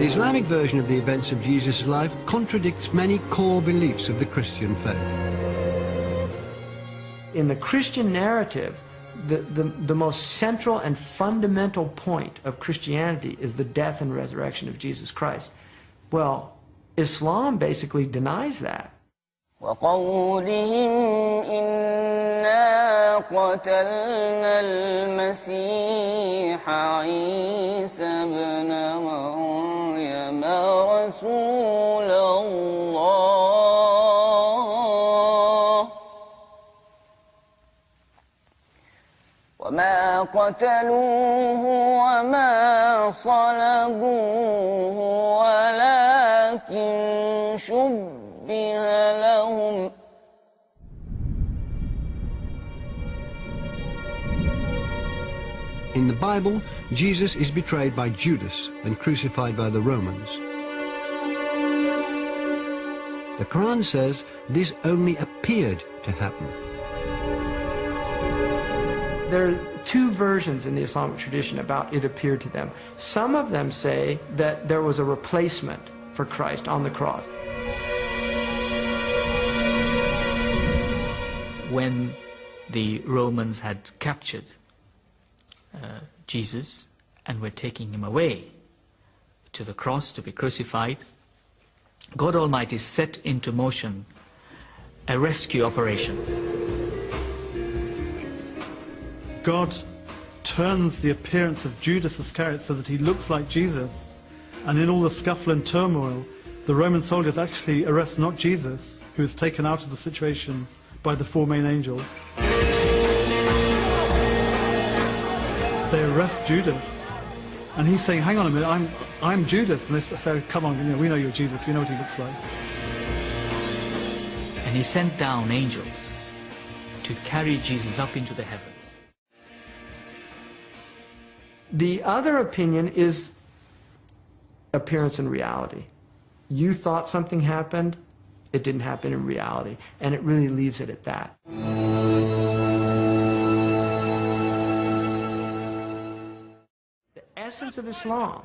Islamic version of the events of Jesus' life contradicts many core beliefs of the Christian faith. In the Christian narrative, the most central and fundamental point of Christianity is the death and resurrection of Jesus Christ. Well, Islam basically denies that. وقولهم إنا قتلنا المسيح عيسى ابن مريم رسول الله وما قتلوه وما صلبوه ولكن شبه لهم. In the Bible, Jesus is betrayed by Judas and crucified by the Romans. The Quran says this only appeared to happen. There are two versions in the Islamic tradition about it appeared to them. Some of them say that there was a replacement for Christ on the cross. When the Romans had captured Jesus and were taking him away to the cross to be crucified, God Almighty set into motion a rescue operation. God turns the appearance of Judas Iscariot so that he looks like Jesus, and in all the scuffle and turmoil, the Roman soldiers actually arrest not Jesus, who is taken out of the situation by the four main angels. They arrest Judas, and he's saying, hang on a minute, I'm Judas. And they say, come on, we know you're Jesus, we know what he looks like. And he sent down angels to carry Jesus up into the heavens. The other opinion is appearance and reality. You thought something happened, it didn't happen in reality, and it really leaves it at that. The essence of Islam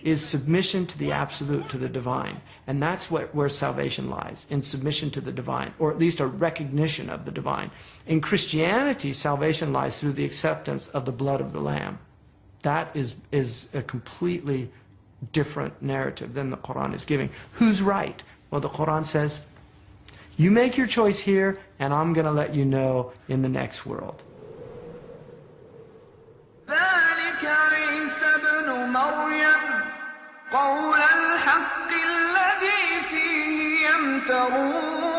is submission to the absolute, to the divine, and that's where salvation lies, in submission to the divine, or at least a recognition of the divine. In Christianity, salvation lies through the acceptance of the blood of the Lamb. That is a completely different narrative than the Quran is giving. Who's right? Well, the Quran says, you make your choice here, and I'm going to let you know in the next world. ذلك عيسى ابن مريم قول الحق الذي فيه يمترون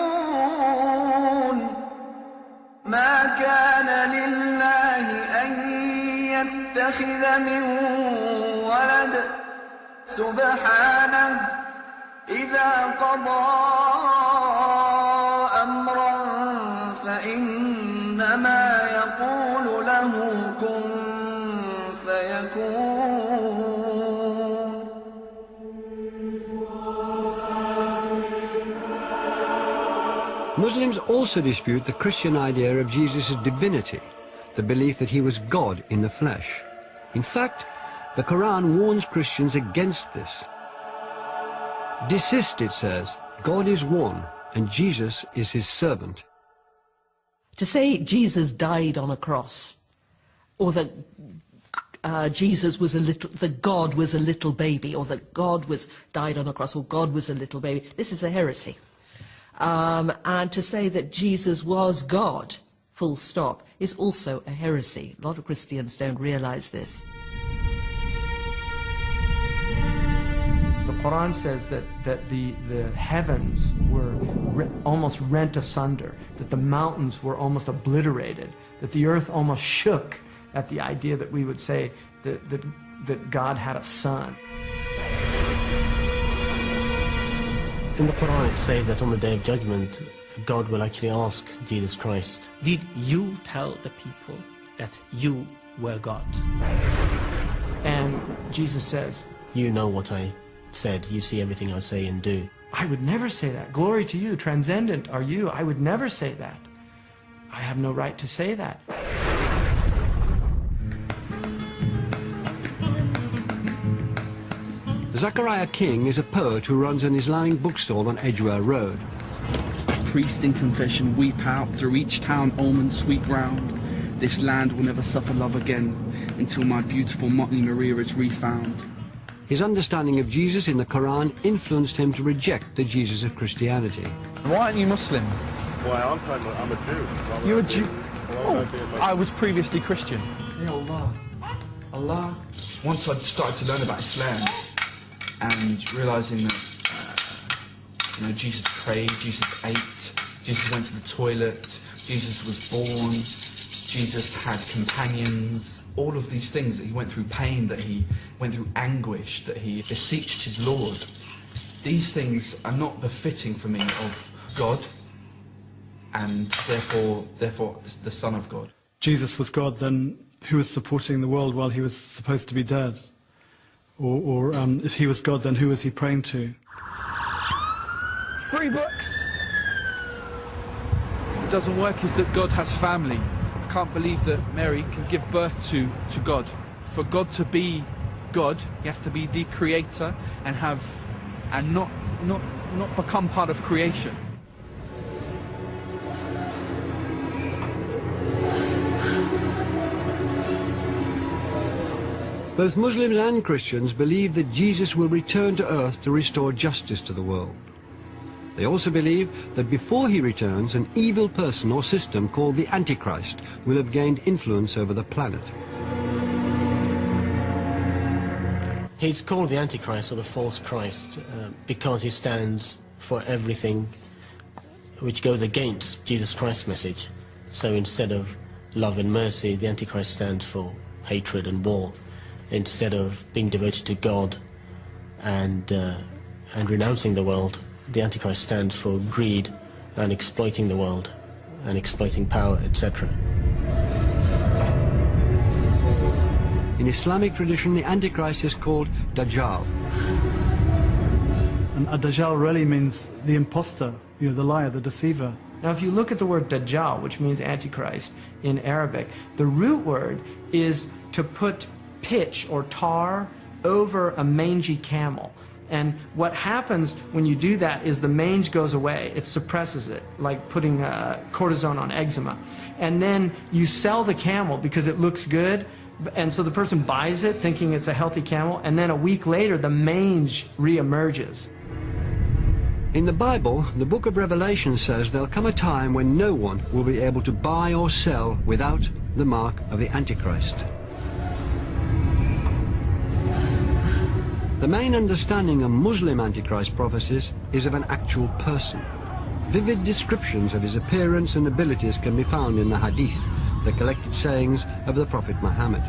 ما كان لله أن يتخذ من ولد سبحانه إذا قضى أمرا فإنما يقول له كن فيكون. Muslims also dispute the Christian idea of Jesus' divinity, the belief that he was God in the flesh. In fact, the Quran warns Christians against this. Desist, it says. God is one, and Jesus is his servant. To say Jesus died on a cross, or that Jesus was that God was a little baby, or that God died on a cross, or God was a little baby, this is a heresy. And to say that Jesus was God, full stop, is also a heresy. A lot of Christians don't realize this. The Quran says that the heavens were almost rent asunder, that the mountains were almost obliterated, that the earth almost shook at the idea that we would say that God had a son. In the Quran it says that on the Day of Judgment, God will actually ask Jesus Christ, Did you tell the people that you were God? And Jesus says, you know what I said, you see everything I say and do. I would never say that. Glory to you, transcendent are you. I would never say that. I have no right to say that. Zachariah King is a poet who runs an Islamic bookstall on Edgware Road. Priest in confession weep out through each town, almond sweet ground. This land will never suffer love again until my beautiful motley Maria is refound. His understanding of Jesus in the Quran influenced him to reject the Jesus of Christianity. Why aren't you Muslim? Why aren't I? I'm a Jew. You're a Jew? Oh, I was previously Christian. Ya Allah. Allah. Once I started to learn about Islam and realising that Jesus prayed, Jesus ate, Jesus went to the toilet, Jesus was born, Jesus had companions, all of these things, that he went through pain, that he went through anguish, that he beseeched his Lord. These things are not befitting for me of God, and therefore the Son of God. Jesus was God, then who was supporting the world while he was supposed to be dead? Or if he was God, then who was he praying to? Free books! What doesn't work is that God has family. I can't believe that Mary can give birth to God. For God to be God, he has to be the creator and not become part of creation. Both Muslims and Christians believe that Jesus will return to earth to restore justice to the world. They also believe that before he returns, an evil person or system called the Antichrist will have gained influence over the planet. He's called the Antichrist or the false Christ because he stands for everything which goes against Jesus Christ's message. So instead of love and mercy, the Antichrist stands for hatred and war. Instead of being devoted to God and renouncing the world, the Antichrist stands for greed and exploiting the world and exploiting power, etc. In Islamic tradition, the Antichrist is called Dajjal. And Dajjal really means the imposter, the liar, the deceiver. Now, if you look at the word Dajjal, which means Antichrist in Arabic, the root word is to put pitch or tar over a mangy camel. And what happens when you do that is the mange goes away. It suppresses it, like putting cortisone on eczema. And then you sell the camel because it looks good, and so the person buys it thinking it's a healthy camel, and then a week later the mange reemerges. In the Bible, the book of Revelation says there'll come a time when no one will be able to buy or sell without the mark of the Antichrist. The main understanding of Muslim Antichrist prophecies is of an actual person. Vivid descriptions of his appearance and abilities can be found in the Hadith, the collected sayings of the Prophet Muhammad.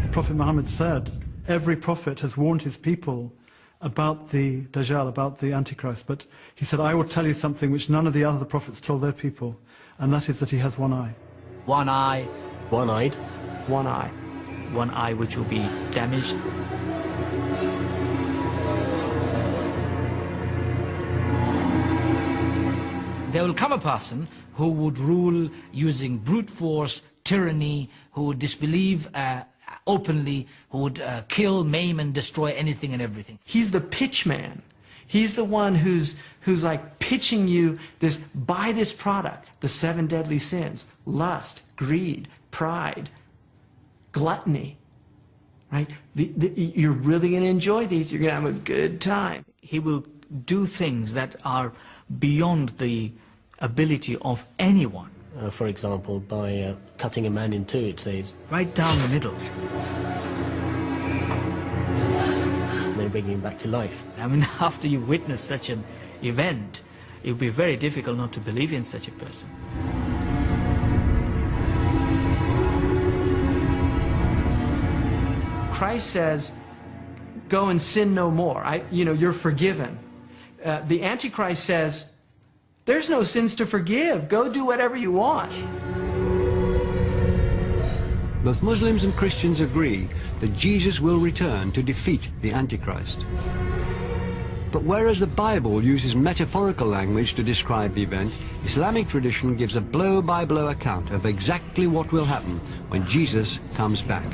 The Prophet Muhammad said, every prophet has warned his people about the Dajjal, about the Antichrist, but he said, I will tell you something which none of the other prophets told their people, and that is that he has one eye. One eye. One-eyed. One eye. One eye which will be damaged. There will come a person who would rule using brute force, tyranny, who would disbelieve openly, who would kill, maim, and destroy anything and everything. He's the pitch man. He's the one who's like pitching you this, buy this product, the 7 deadly sins: lust, greed, pride, gluttony. Right? You're really going to enjoy these. You're going to have a good time. He will do things that are beyond the ability of anyone. For example, by cutting a man in two, it says. Right down the middle. And then bringing him back to life. I mean, after you've witnessed such an event, it would be very difficult not to believe in such a person. Christ says, go and sin no more. You're forgiven. The Antichrist says, there's no sins to forgive. Go do whatever you want. Both Muslims and Christians agree that Jesus will return to defeat the Antichrist. But whereas the Bible uses metaphorical language to describe the event, Islamic tradition gives a blow-by-blow account of exactly what will happen when Jesus comes back.